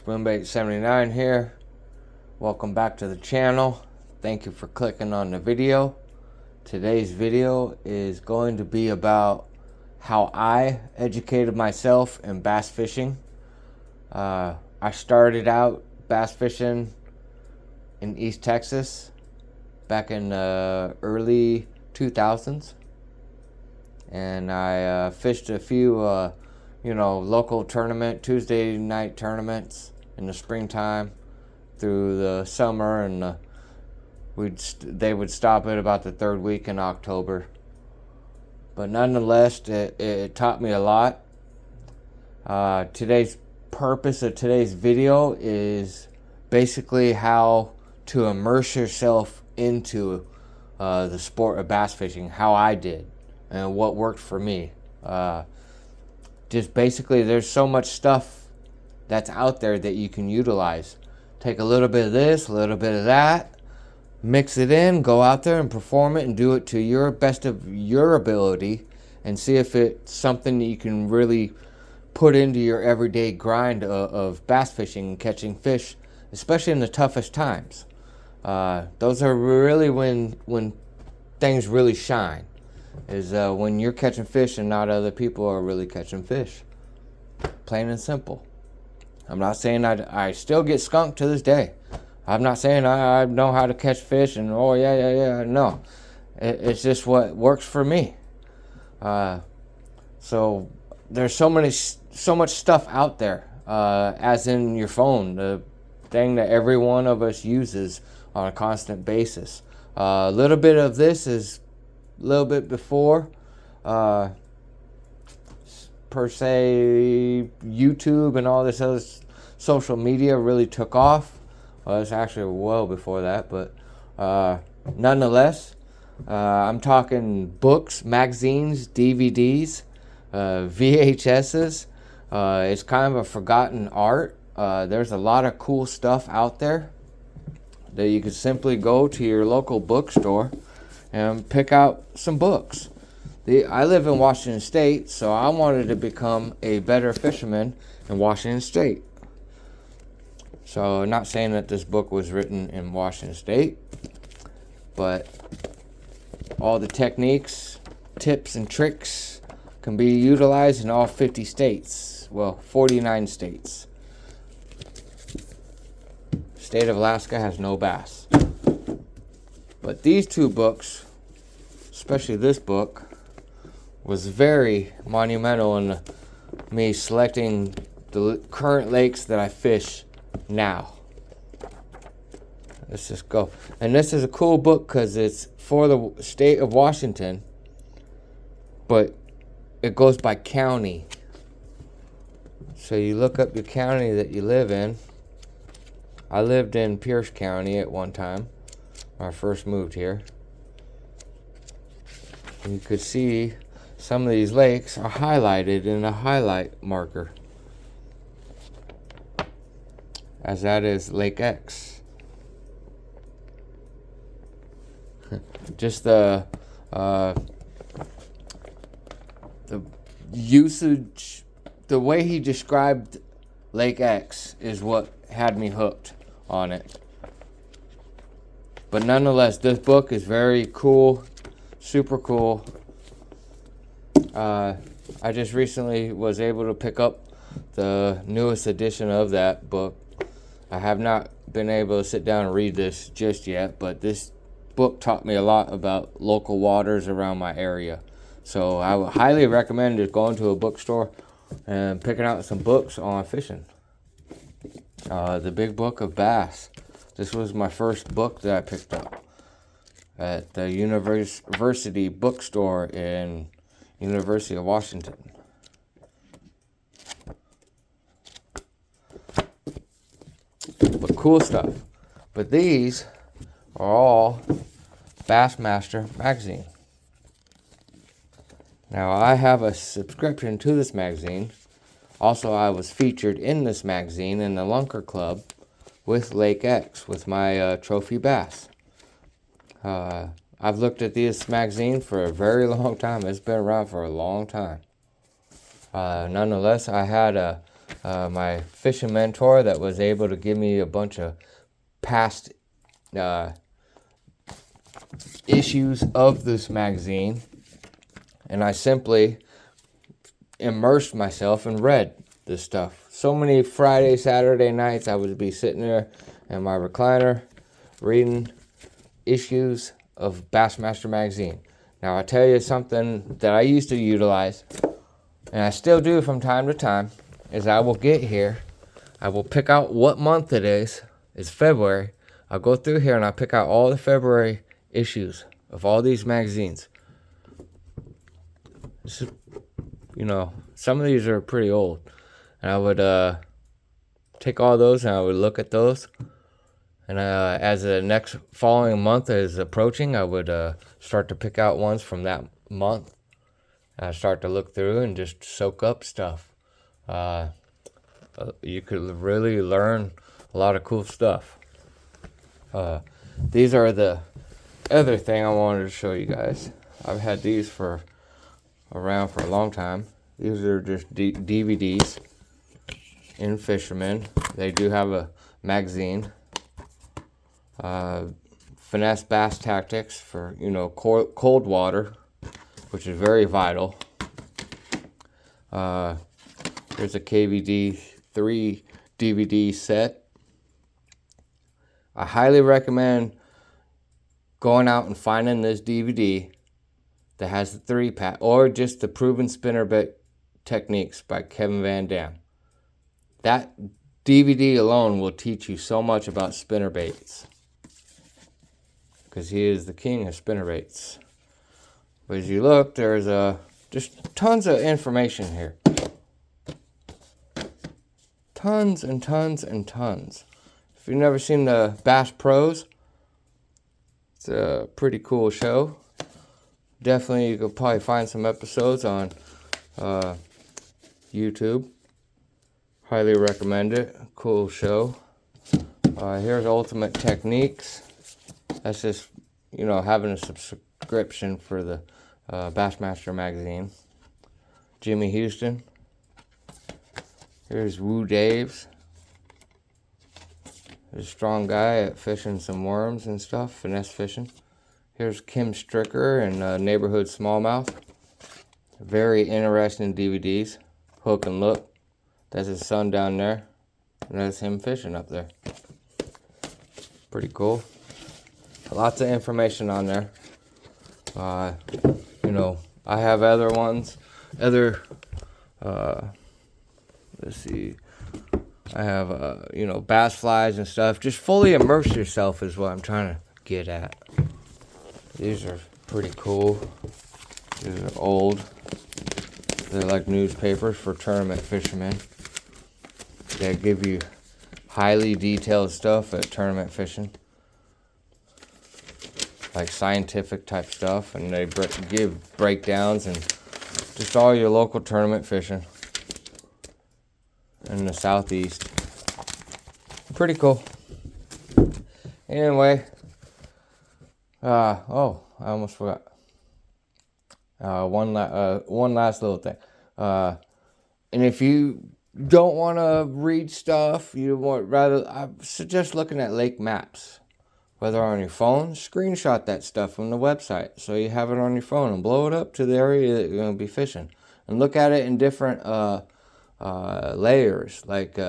Spoonbait79 here. Welcome back to the channel. Thank you for clicking on the video. Today's video is going to be about how I educated myself in bass fishing. I started out bass fishing in East Texas back in early 2000s, and I fished a few local Tuesday night tournaments in the springtime through the summer, and they would stop at about the third week in October. But nonetheless, it taught me a lot. Today's purpose of today's video is basically how to immerse yourself into the sport of bass fishing, how I did and what worked for me. Just basically, there's so much stuff that's out there that you can utilize. Take a little bit of this, a little bit of that, mix it in, go out there and perform it and do it to your best of your ability, and see if it's something that you can really put into your everyday grind of bass fishing and catching fish, especially in the toughest times. Those are really when things really shine, is when you're catching fish and not other people are really catching fish. Plain and simple. I'm not saying I still get skunked to this day. I'm not saying I know how to catch fish and no. It's just what works for me. So there's so much stuff out there, as in your phone, the thing that every one of us uses on a constant basis. A little bit of this is a little bit before per se YouTube and all this other social media really took off. Well, it's actually well before that, but nonetheless, I'm talking books, magazines, DVDs, VHSs. It's kind of a forgotten art. There's a lot of cool stuff out there that you could simply go to your local bookstore and pick out some books. I live in Washington State, so I wanted to become a better fisherman in Washington State. So not saying that this book was written in Washington State, but all the techniques, tips, and tricks can be utilized in all 50 states. Well, 49 states. State of Alaska has no bass. But these two books, especially this book, was very monumental in me selecting the current lakes that I fish now. Let's just go. And this is a cool book because it's for the state of Washington, but it goes by county. So you look up your county that you live in. I lived in Pierce County at one time when I first moved here. And you could see some of these lakes are highlighted in a highlight marker, as that is Lake X. Just the usage, the way he described Lake X is what had me hooked on it. But nonetheless, this book is very cool, super cool. I just recently was able to pick up the newest edition of that book. I have not been able to sit down and read this just yet, but this book taught me a lot about local waters around my area. So I would highly recommend just going to a bookstore and picking out some books on fishing. The Big Book of Bass. This was my first book that I picked up at the University Bookstore in University of Washington. But cool stuff. But these are all Bassmaster magazine. Now I have a subscription to this magazine. Also, I was featured in this magazine in the Lunker Club with Lake X with my trophy bass. I've looked at this magazine for a very long time. It's been around for a long time. Nonetheless, I had a my fishing mentor that was able to give me a bunch of past issues of this magazine, and I simply immersed myself and read this stuff. So many Friday, Saturday nights I would be sitting there in my recliner reading issues of Bassmaster magazine. Now I tell you something that I used to utilize, and I still do from time to time, is I will get here, I will pick out what month it is. It's February. I'll go through here and I'll pick out all the February issues of all these magazines. This is, some of these are pretty old. And I would take all those and I would look at those. And as the next following month is approaching, I would start to pick out ones from that month. And I start to look through and just soak up stuff. You could really learn a lot of cool stuff. These are the other thing I wanted to show you guys. I've had these around for a long time. These are just DVDs in Fisherman. They do have a magazine. Finesse Bass Tactics for, cold water, which is very vital. Here's a KVD 3 DVD set. I highly recommend going out and finding this DVD that has the 3-pack, or just the Proven Spinnerbait Techniques by Kevin Van Dam. That DVD alone will teach you so much about spinnerbaits, because he is the king of spinnerbaits. But as you look, there's just tons of information here. Tons and tons and tons. If you've never seen the Bass Pros, it's a pretty cool show. Definitely, you could probably find some episodes on YouTube. Highly recommend it. Cool show. Here's Ultimate Techniques. That's just, having a subscription for the Bassmaster magazine. Jimmy Houston. Here's Woo Daves. Here's a strong guy at fishing some worms and stuff, finesse fishing. Here's Kim Stricker and Neighborhood Smallmouth. Very interesting DVDs. Hook and Look. That's his son down there. And that's him fishing up there. Pretty cool. Lots of information on there. I have other ones. Let's see. I have, bass flies and stuff. Just fully immerse yourself is what I'm trying to get at. These are pretty cool. These are old. They're like newspapers for tournament fishermen. They give you highly detailed stuff at tournament fishing. Like scientific type stuff. And they give breakdowns and just all your local tournament fishing in the southeast. Pretty cool. Anyway, I almost forgot. One last little thing. And if you don't want to read stuff, I suggest looking at lake maps. Whether on your phone, screenshot that stuff from the website so you have it on your phone and blow it up to the area that you're going to be fishing. And look at it in different layers, like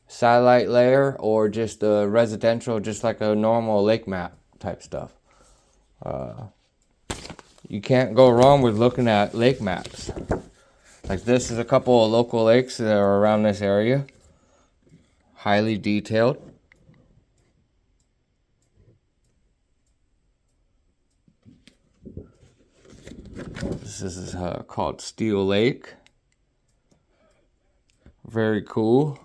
satellite layer or just a residential, just like a normal lake map type stuff. You can't go wrong with looking at lake maps. Like this is a couple of local lakes that are around this area. Highly detailed. This is called Steel Lake. Very cool.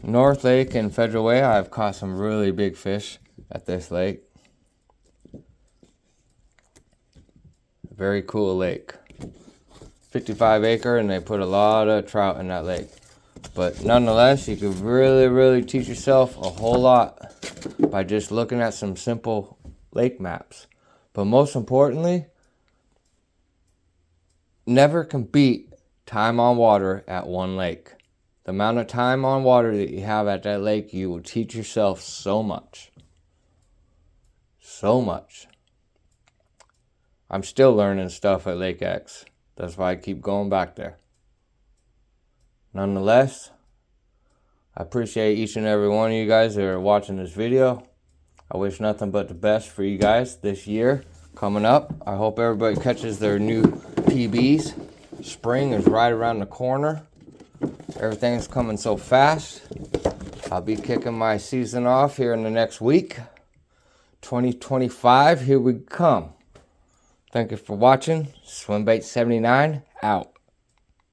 North Lake and Federal Way, I've caught some really big fish at this lake. Very cool lake. 55 acre, and they put a lot of trout in that lake. But nonetheless, you could really, really teach yourself a whole lot by just looking at some simple lake maps. But most importantly, never compete time on water at one lake. The amount of time on water that you have at that lake, you will teach yourself so much. So much. I'm still learning stuff at Lake X. That's why I keep going back there. Nonetheless, I appreciate each and every one of you guys that are watching this video. I wish nothing but the best for you guys this year coming up. I hope everybody catches their new PBs. Spring is right around the corner. Everything's coming so fast. I'll be kicking my season off here in the next week. 2025, here we come. Thank you for watching. SwimBait79 out.